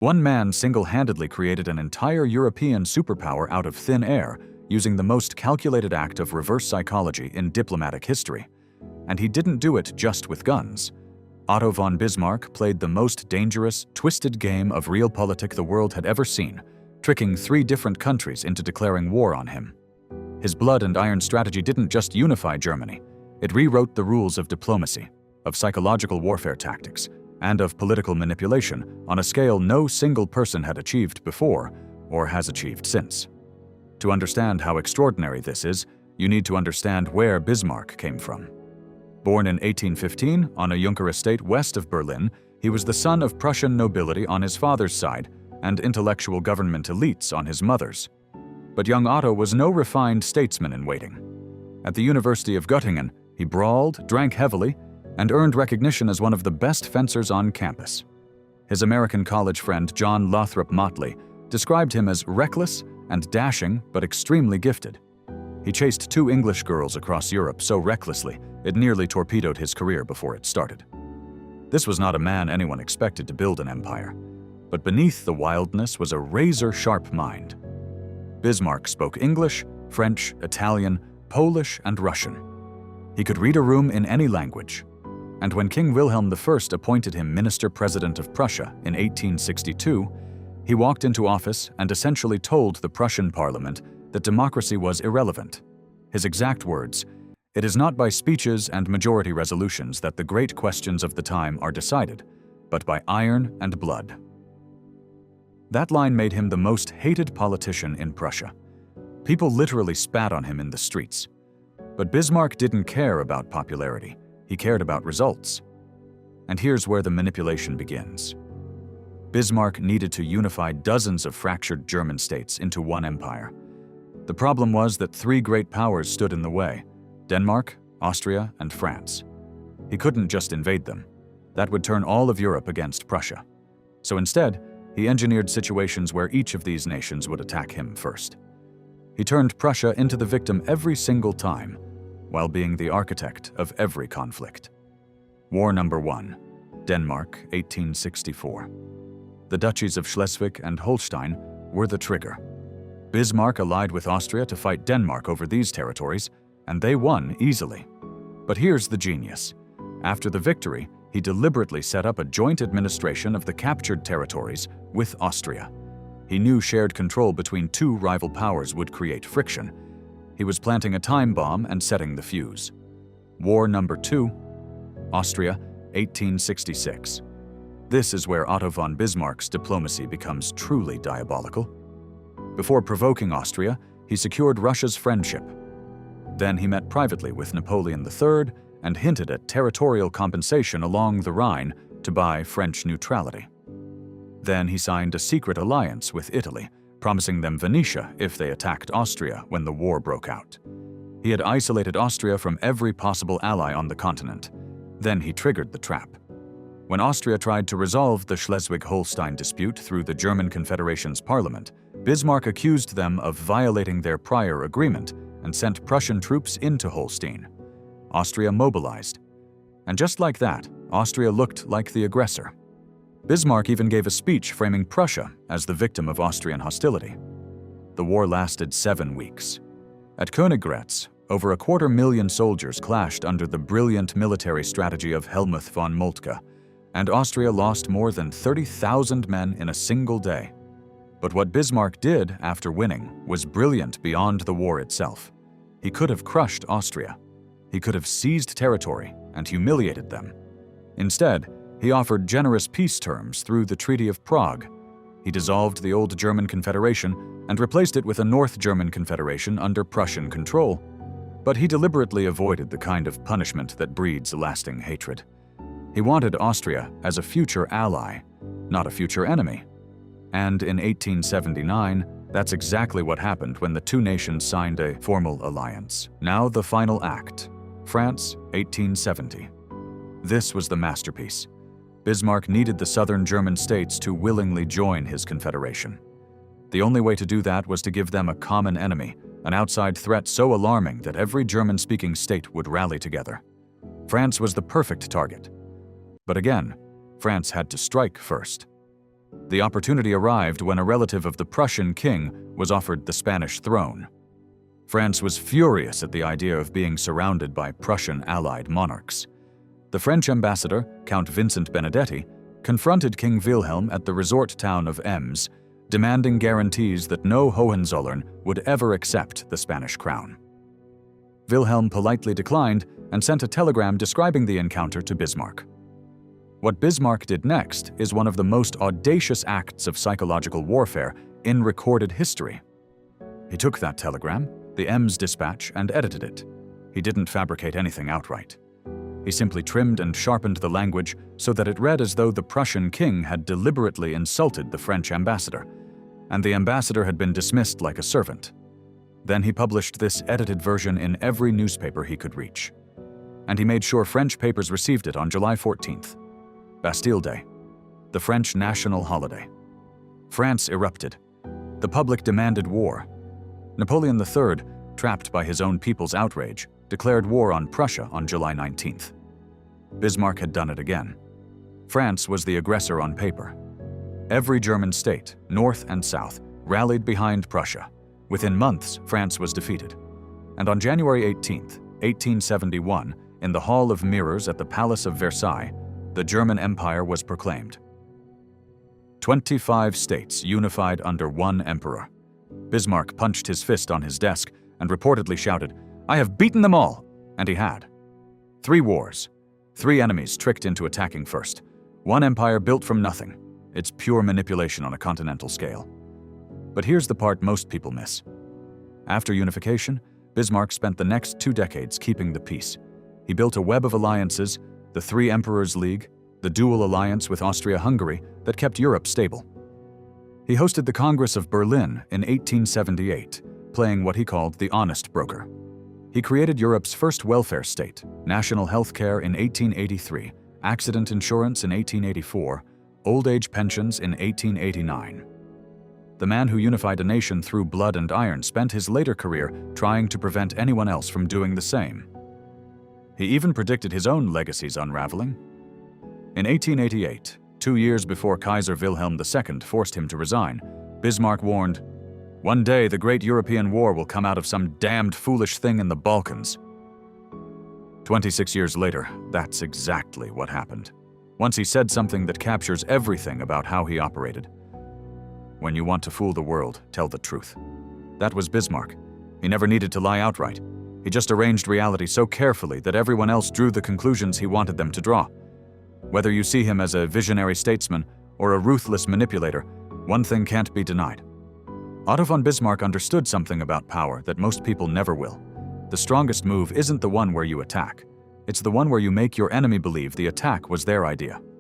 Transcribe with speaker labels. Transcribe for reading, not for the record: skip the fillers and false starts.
Speaker 1: One man single-handedly created an entire European superpower out of thin air using the most calculated act of reverse psychology in diplomatic history. And he didn't do it just with guns. Otto von Bismarck played the most dangerous, twisted game of realpolitik the world had ever seen, tricking 3 different countries into declaring war on him. His blood and iron strategy didn't just unify Germany, it rewrote the rules of diplomacy, of psychological warfare tactics, and of political manipulation on a scale no single person had achieved before or has achieved since. To understand how extraordinary this is, you need to understand where Bismarck came from. Born in 1815 on a Junker estate west of Berlin, he was the son of Prussian nobility on his father's side and intellectual government elites on his mother's. But young Otto was no refined statesman in waiting. At the University of Göttingen, he brawled, drank heavily, and earned recognition as one of the best fencers on campus. His American college friend John Lothrop Motley described him as reckless and dashing but extremely gifted. He chased 2 English girls across Europe so recklessly it nearly torpedoed his career before it started. This was not a man anyone expected to build an empire, but beneath the wildness was a razor-sharp mind. Bismarck spoke English, French, Italian, Polish, and Russian. He could read a room in any language. And when King Wilhelm I appointed him Minister-President of Prussia in 1862, he walked into office and essentially told the Prussian parliament that democracy was irrelevant. His exact words, "It is not by speeches and majority resolutions that the great questions of the time are decided, but by iron and blood." That line made him the most hated politician in Prussia. People literally spat on him in the streets. But Bismarck didn't care about popularity. He cared about results. And here's where the manipulation begins. Bismarck needed to unify dozens of fractured German states into one empire. The problem was that 3 great powers stood in the way: Denmark, Austria, and France. He couldn't just invade them. That would turn all of Europe against Prussia. So instead, he engineered situations where each of these nations would attack him first. He turned Prussia into the victim every single time, while being the architect of every conflict. War number 1, Denmark, 1864. The duchies of Schleswig and Holstein were the trigger. Bismarck allied with Austria to fight Denmark over these territories, and they won easily. But here's the genius. After the victory, he deliberately set up a joint administration of the captured territories with Austria. He knew shared control between 2 rival powers would create friction. He was planting a time bomb and setting the fuse. War number 2, Austria, 1866. This is where Otto von Bismarck's diplomacy becomes truly diabolical. Before provoking Austria, he secured Russia's friendship. Then he met privately with Napoleon III and hinted at territorial compensation along the Rhine to buy French neutrality. Then he signed a secret alliance with Italy, promising them Venetia if they attacked Austria when the war broke out. He had isolated Austria from every possible ally on the continent. Then he triggered the trap. When Austria tried to resolve the Schleswig-Holstein dispute through the German Confederation's parliament, Bismarck accused them of violating their prior agreement and sent Prussian troops into Holstein. Austria mobilized. And just like that, Austria looked like the aggressor. Bismarck even gave a speech framing Prussia as the victim of Austrian hostility. The war lasted 7 weeks. At Königgrätz, over 250,000 soldiers clashed under the brilliant military strategy of Helmuth von Moltke, and Austria lost more than 30,000 men in a single day. But what Bismarck did after winning was brilliant beyond the war itself. He could have crushed Austria. He could have seized territory and humiliated them. Instead, he offered generous peace terms through the Treaty of Prague. He dissolved the old German Confederation and replaced it with a North German Confederation under Prussian control. But he deliberately avoided the kind of punishment that breeds lasting hatred. He wanted Austria as a future ally, not a future enemy. And in 1879, that's exactly what happened when the 2 nations signed a formal alliance. Now the final act. France, 1870. This was the masterpiece. Bismarck needed the southern German states to willingly join his confederation. The only way to do that was to give them a common enemy, an outside threat so alarming that every German-speaking state would rally together. France was the perfect target. But again, France had to strike first. The opportunity arrived when a relative of the Prussian king was offered the Spanish throne. France was furious at the idea of being surrounded by Prussian allied monarchs. The French ambassador, Count Vincent Benedetti, confronted King Wilhelm at the resort town of Ems, demanding guarantees that no Hohenzollern would ever accept the Spanish crown. Wilhelm politely declined and sent a telegram describing the encounter to Bismarck. What Bismarck did next is one of the most audacious acts of psychological warfare in recorded history. He took that telegram, the Ems Dispatch, and edited it. He didn't fabricate anything outright. He simply trimmed and sharpened the language so that it read as though the Prussian king had deliberately insulted the French ambassador, and the ambassador had been dismissed like a servant. Then he published this edited version in every newspaper he could reach. And he made sure French papers received it on July 14th, Bastille Day, the French national holiday. France erupted. The public demanded war. Napoleon III, trapped by his own people's outrage, declared war on Prussia on July 19th. Bismarck had done it again. France was the aggressor on paper. Every German state, north and south, rallied behind Prussia. Within months, France was defeated. And on January 18th, 1871, in the Hall of Mirrors at the Palace of Versailles, the German Empire was proclaimed. 25 states unified under one emperor. Bismarck punched his fist on his desk and reportedly shouted, "I have beaten them all!" And he had. 3 wars. 3 enemies tricked into attacking first. 1 empire built from nothing. It's pure manipulation on a continental scale. But here's the part most people miss. After unification, Bismarck spent the next 2 decades keeping the peace. He built a web of alliances, the 3 Emperors' League, the dual alliance with Austria-Hungary that kept Europe stable. He hosted the Congress of Berlin in 1878, playing what he called the honest broker. He created Europe's first welfare state, national health care in 1883, accident insurance in 1884, old age pensions in 1889. The man who unified a nation through blood and iron spent his later career trying to prevent anyone else from doing the same. He even predicted his own legacy's unraveling. In 1888, 2 years before Kaiser Wilhelm II forced him to resign, Bismarck warned, "One day the great European war will come out of some damned foolish thing in the Balkans." 26 years later, that's exactly what happened. Once he said something that captures everything about how he operated. When you want to fool the world, tell the truth. That was Bismarck. He never needed to lie outright. He just arranged reality so carefully that everyone else drew the conclusions he wanted them to draw. Whether you see him as a visionary statesman or a ruthless manipulator, one thing can't be denied. Otto von Bismarck understood something about power that most people never will. The strongest move isn't the one where you attack. It's the one where you make your enemy believe the attack was their idea.